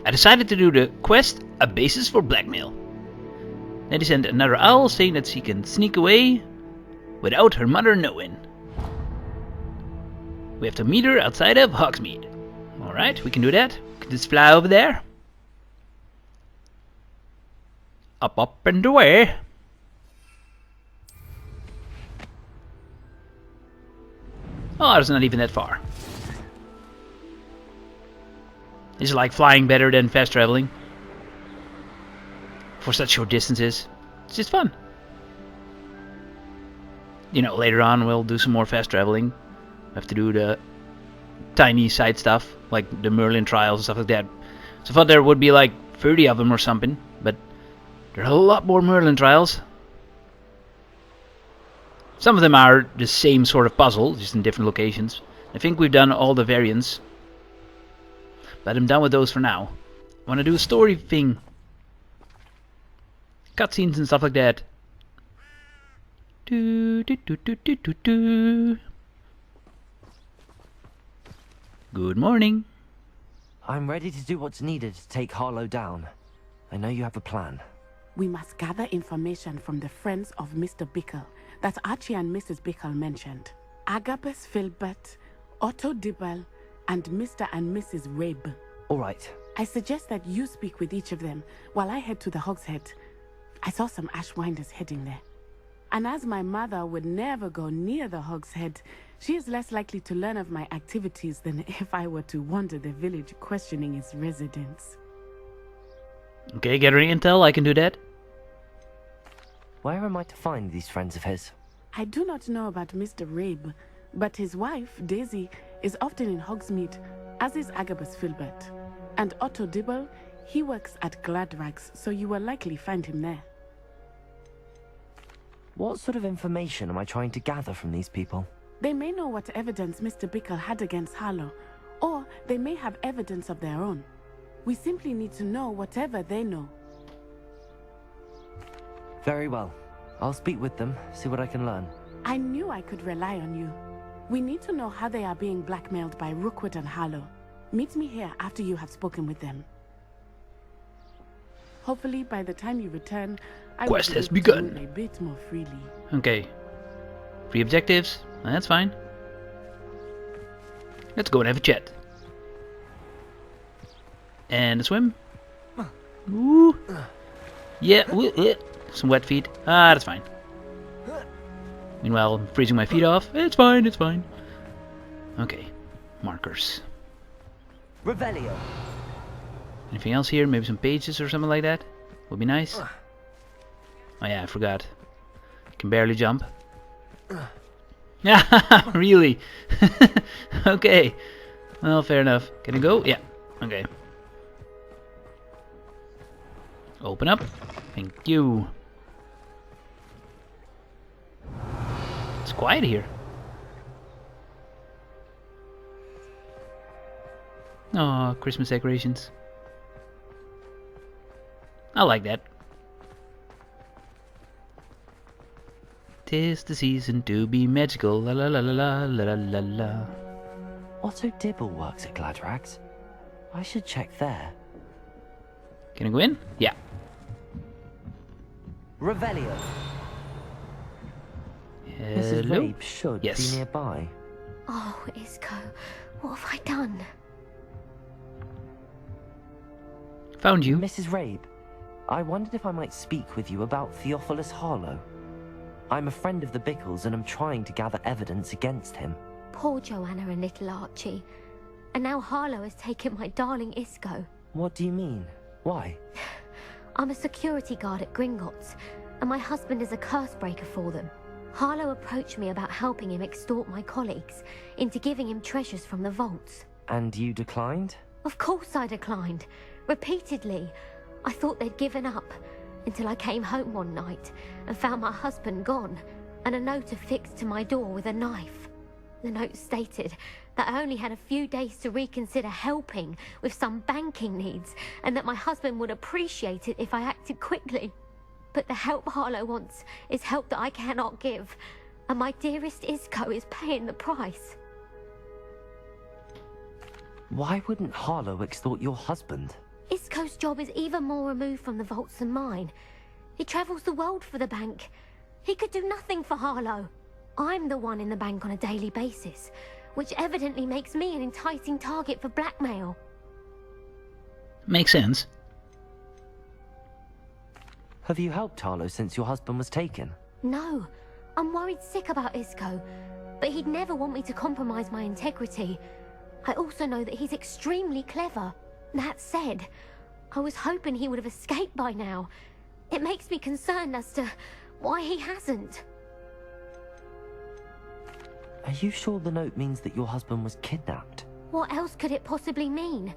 I decided to do the quest, A Basis for Blackmail. Natty sent another owl saying that she can sneak away without her mother knowing. We have to meet her outside of Hogsmeade. Alright, we can do that. We can just fly over there. Up and away. Oh, it's not even that far. It's like flying better than fast traveling. For such short distances. It's just fun. You know, later on we'll do some more fast traveling. We have to do the tiny side stuff, like the Merlin trials and stuff like that. So I thought there would be like 30 of them or something, but there are a lot more Merlin trials. Some of them are the same sort of puzzle, just in different locations. I think we've done all the variants. But I'm done with those for now. I want to do a story thing. Cutscenes and stuff like that. Do, do, do, do, do, do, do. Good morning. I'm ready to do what's needed to take Harlow down. I know you have a plan. We must gather information from the friends of Mr. Bickle that Archie and Mrs. Bickle mentioned. Agabus Filbert, Otto Dibble, and Mr. and Mrs. Rabe. All right. I suggest that you speak with each of them while I head to the Hog's Head. I saw some Ashwinders heading there. And as my mother would never go near the Hog's Head, she is less likely to learn of my activities than if I were to wander the village questioning its residents. Okay, gathering intel, I can do that. Where am I to find these friends of his? I do not know about Mr. Rabe, but his wife, Daisy, is often in Hogsmeade, as is Agabus Filbert. And Otto Dibble, he works at Gladrags, so you will likely find him there. What sort of information am I trying to gather from these people? They may know what evidence Mr. Bickle had against Harlow, or they may have evidence of their own. We simply need to know whatever they know. Very well. I'll speak with them, see what I can learn. I knew I could rely on you. We need to know how they are being blackmailed by Rookwood and Harlow. Meet me here after you have spoken with them. Hopefully, by the time you return, I Quest will has be able to begun. move a bit more freely. Okay. 3 objectives. That's fine. Let's go and have a chat. And a swim. Ooh. Yeah. Ooh, some wet feet. Ah, that's fine. Meanwhile, I'm freezing my feet off. It's fine, it's fine. Okay. Markers. Revelio. Anything else here? Maybe some pages or something like that? Would be nice. Oh yeah, I forgot. I can barely jump. Yeah, really? Okay. Well, fair enough. Can I go? Yeah. Okay. Open up. Thank you. It's quiet here. Oh, Christmas decorations. I like that. 'Tis the season to be magical, la la la la la la la la. Otto Dibble works at Gladrags. I should check there. Can I go in? Yeah. Revelio. Mrs. Hello? Rabe should Yes. be nearby. Oh, Isco, what have I done? Found you. Mrs. Rabe, I wondered if I might speak with you about Theophilus Harlow. I'm a friend of the Bickles and I'm trying to gather evidence against him. Poor Joanna and little Archie. And now Harlow has taken my darling Isco. What do you mean? Why? I'm a security guard at Gringotts, and my husband is a curse breaker for them. Harlow approached me about helping him extort my colleagues into giving him treasures from the vaults. And you declined? Of course I declined. Repeatedly. I thought they'd given up, until I came home one night and found my husband gone, and a note affixed to my door with a knife. The note stated that I only had a few days to reconsider helping with some banking needs, and that my husband would appreciate it if I acted quickly. But the help Harlow wants is help that I cannot give, and my dearest Isco is paying the price. Why wouldn't Harlow extort your husband? Ghost's job is even more removed from the vaults than mine. He travels the world for the bank. He could do nothing for Harlow. I'm the one in the bank on a daily basis, which evidently makes me an enticing target for blackmail. Makes sense. Have you helped Harlow since your husband was taken? No, I'm worried sick about Isco, but he'd never want me to compromise my integrity. I also know that he's extremely clever. That said, I was hoping he would have escaped by now. It makes me concerned as to why he hasn't. Are you sure the note means that your husband was kidnapped? What else could it possibly mean?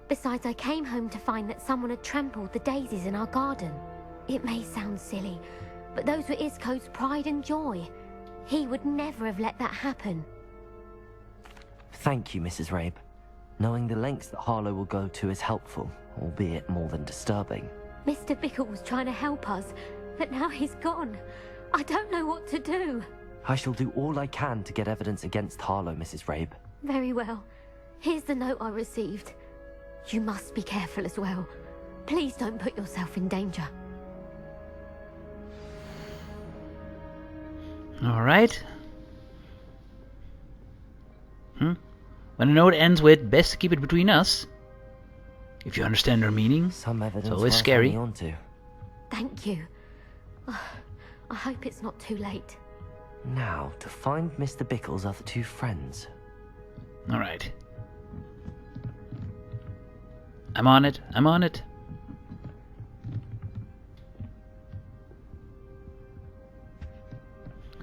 Besides, I came home to find that someone had trampled the daisies in our garden. It may sound silly, but those were Isco's pride and joy. He would never have let that happen. Thank you, Mrs. Rabe. Knowing the lengths that Harlow will go to is helpful, albeit more than disturbing. Mr. Bickle was trying to help us, but now he's gone. I don't know what to do. I shall do all I can to get evidence against Harlow, Mrs. Rabe. Very well. Here's the note I received. You must be careful as well. Please don't put yourself in danger. Alright. When a note ends with, best to keep it between us. If you understand her meaning. Some evidence it's always worth scary. hanging on to. Thank you. I hope it's not too late. Now, to find Mr. Bickle's other two friends. Alright. I'm on it. I'm on it.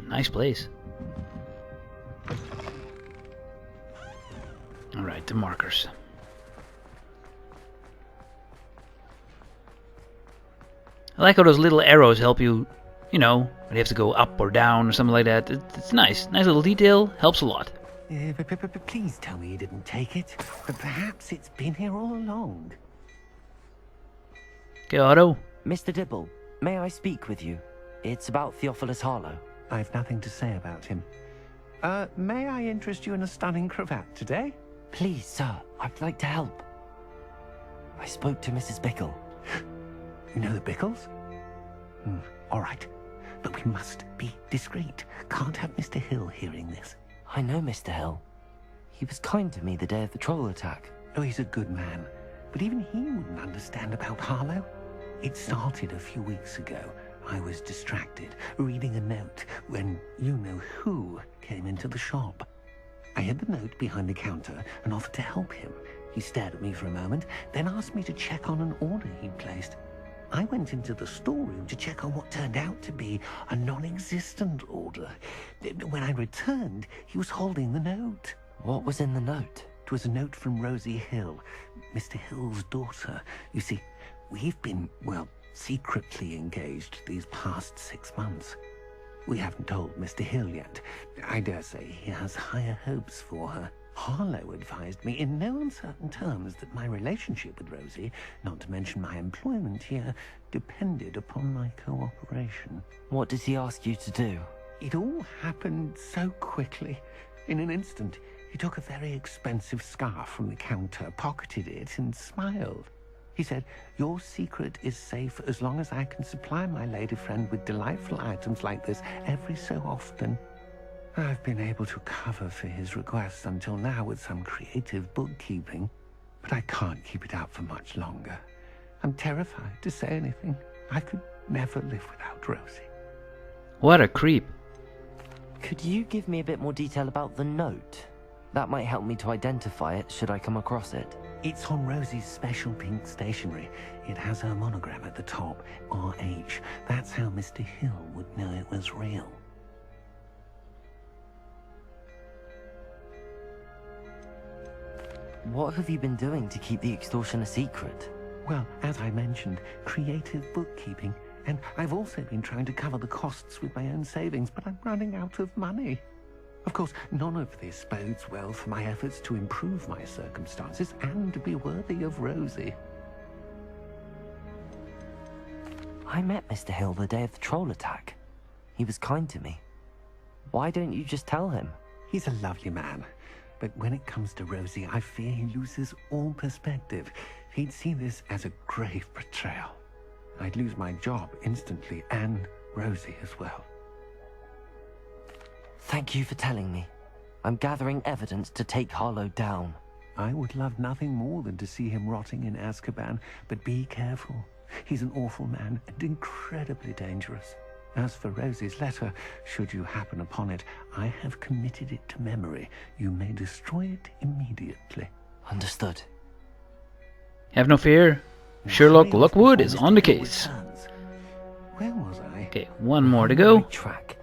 Nice place. Alright, the markers. I like how those little arrows help you, you know, when you have to go up or down or something like that. It's nice. Nice little detail. Helps a lot. Please tell me you didn't take it. But perhaps it's been here all along. Okay, Otto. Mr. Dibble, may I speak with you? It's about Theophilus Harlow. I've nothing to say about him. May I interest you in a stunning cravat today? Please, sir, I'd like to help. I spoke to Mrs. Bickle. You know the Bickles? All right. But we must be discreet. Can't have Mr. Hill hearing this. I know Mr. Hill. He was kind to me the day of the troll attack. Oh, he's a good man. But even he wouldn't understand about Harlow. It started a few weeks ago. I was distracted, reading a note, when you-know-who came into the shop. I hid the note behind the counter and offered to help him. He stared at me for a moment, then asked me to check on an order he'd placed. I went into the storeroom to check on what turned out to be a non-existent order. When I returned, he was holding the note. What was in the note? It was a note from Rosie Hill, Mr. Hill's daughter. You see, we've been, well, secretly engaged these past 6 months. We haven't told Mr. Hill yet. I dare say he has higher hopes for her. Harlow advised me in no uncertain terms that my relationship with Rosie, not to mention my employment here, depended upon my cooperation. What did he ask you to do? It all happened so quickly. In an instant, he took a very expensive scarf from the counter, pocketed it, and smiled. He said, "Your secret is safe as long as I can supply my lady friend with delightful items like this every so often." I've been able to cover for his requests until now with some creative bookkeeping, but I can't keep it up for much longer. I'm terrified to say anything. I could never live without Rosie. What a creep. Could you give me a bit more detail about the note? That might help me to identify it should I come across it. It's on Rosie's special pink stationery. It has her monogram at the top, RH. That's how Mr. Hill would know it was real. What have you been doing to keep the extortion a secret? Well, as I mentioned, creative bookkeeping. And I've also been trying to cover the costs with my own savings, but I'm running out of money. Of course, none of this bodes well for my efforts to improve my circumstances and to be worthy of Rosie. I met Mr. Hill the day of the troll attack. He was kind to me. Why don't you just tell him? He's a lovely man. But when it comes to Rosie, I fear he loses all perspective. He'd see this as a grave betrayal. I'd lose my job instantly, and Rosie as well. Thank you for telling me. I'm gathering evidence to take Harlow down. I would love nothing more than to see him rotting in Azkaban, but be careful. He's an awful man and incredibly dangerous. As for Rosie's letter, should you happen upon it, I have committed it to memory. You may destroy it immediately. Understood. Have no fear. Sherlock Lockwood is on the case. Where was I? Okay, one more to go. Track.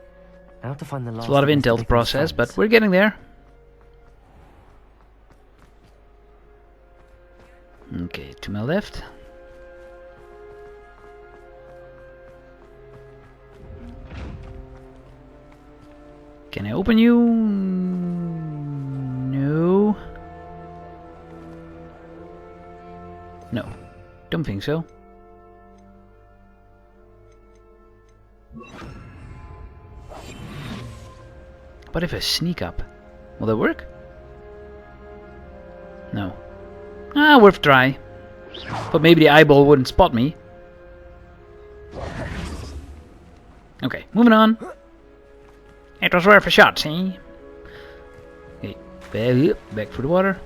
Now to find the last It's a lot of intel to process, but we're getting there. Okay, to my left. Can I open you? No. No. Don't think so. What if I sneak up? Will that work? No. Ah, worth a try. But maybe the eyeball wouldn't spot me. Okay, moving on. It was worth a shot, see? Okay, back for the water.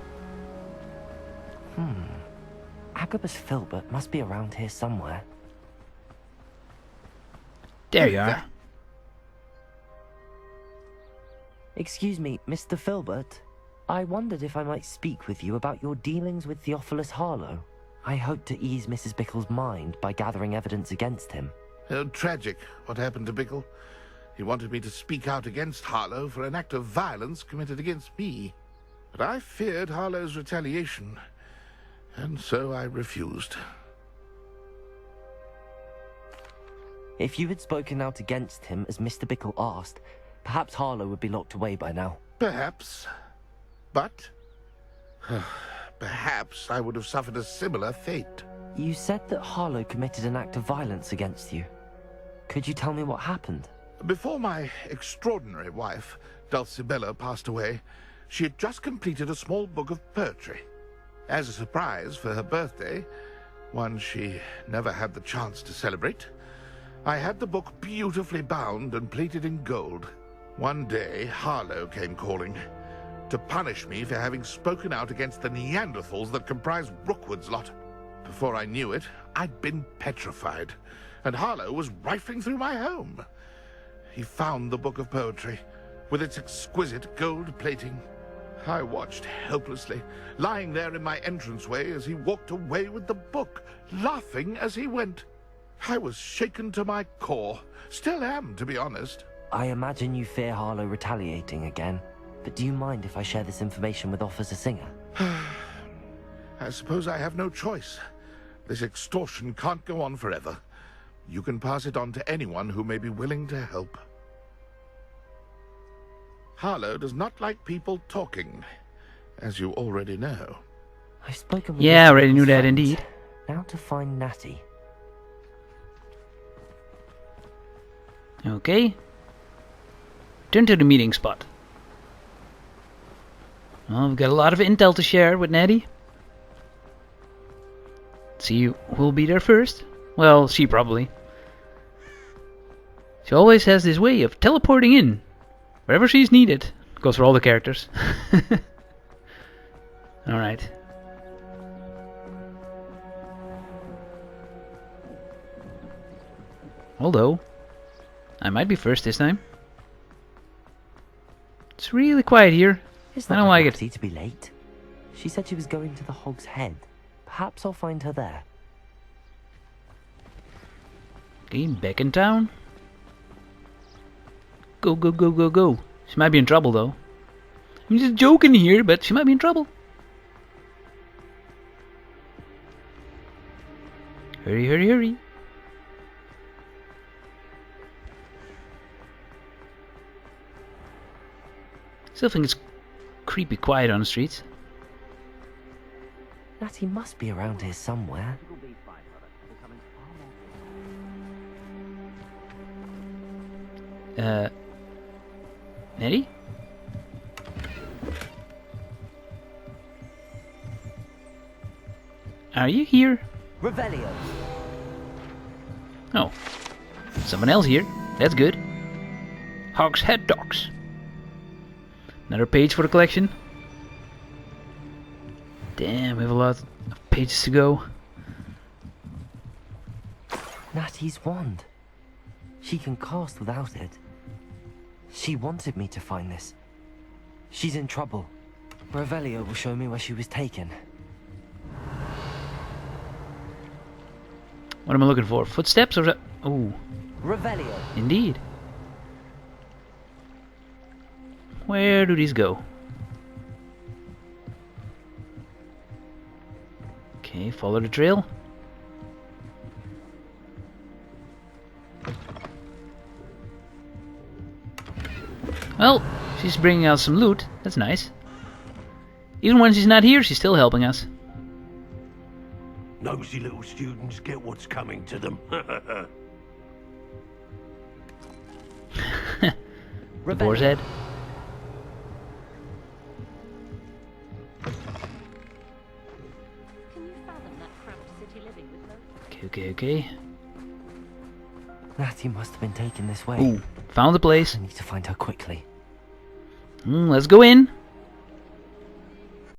Agabus Filbert must be around here somewhere. There you are. Excuse me, Mr. Filbert. I wondered if I might speak with you about your dealings with Theophilus Harlow. I hope to ease Mrs. Bickle's mind by gathering evidence against him. Oh, tragic what happened to Bickle. He wanted me to speak out against Harlow for an act of violence committed against me. But I feared Harlow's retaliation, and so I refused. If you had spoken out against him as Mr. Bickle asked, perhaps Harlow would be locked away by now. Perhaps. But perhaps I would have suffered a similar fate. You said that Harlow committed an act of violence against you. Could you tell me what happened? Before my extraordinary wife, Dulcibella, passed away, she had just completed a small book of poetry. As a surprise for her birthday, one she never had the chance to celebrate, I had the book beautifully bound and plated in gold. One day, Harlow came calling to punish me for having spoken out against the Neanderthals that comprised Rookwood's lot. Before I knew it, I'd been petrified, and Harlow was rifling through my home. He found the book of poetry, with its exquisite gold plating. I watched helplessly, lying there in my entranceway as he walked away with the book, laughing as he went. I was shaken to my core. Still am, to be honest. I imagine you fear Harlow retaliating again, but do you mind if I share this information with Officer Singer? I suppose I have no choice. This extortion can't go on forever. You can pass it on to anyone who may be willing to help. Harlow does not like people talking, as you already know. I've spoken with Yeah, I Mr. already knew Bickle's that friends. indeed. Now to find Natty. Okay. Turn to the meeting spot. Well, we've got a lot of intel to share with Natty. See who'll be there first. Well, she probably. She always has this way of teleporting in. Wherever she's needed. Goes for all the characters. Alright. Although, I might be first this time. It's really quiet here. I don't like it. Natty to be late? She said she was going to the Hog's Head. Perhaps I'll find her there. Okay, back in town. Go, go, go, go, go. She might be in trouble, though. I'm just joking here, but she might be in trouble. Hurry, hurry, hurry. Still think it's creepy quiet on the streets. Natty must be around here somewhere. Natty? Are you here? Revelio. Oh. Someone else here. That's good. Hogshead Docs. Another page for the collection. Damn, we have a lot of pages to go. Natty's wand. She can cast without it. She wanted me to find this. She's in trouble. Revelio will show me where she was taken. What am I looking for? Footsteps or... Oh, Revelio. indeed. Where do these go? Okay, follow the trail. Well, she's bringing out some loot. That's nice. Even when she's not here, she's still helping us. Nosy little students get what's coming to them. The boar's head. Okay. Natty must have been taken this way. Ooh, found the place. I need to find her quickly. Let's go in.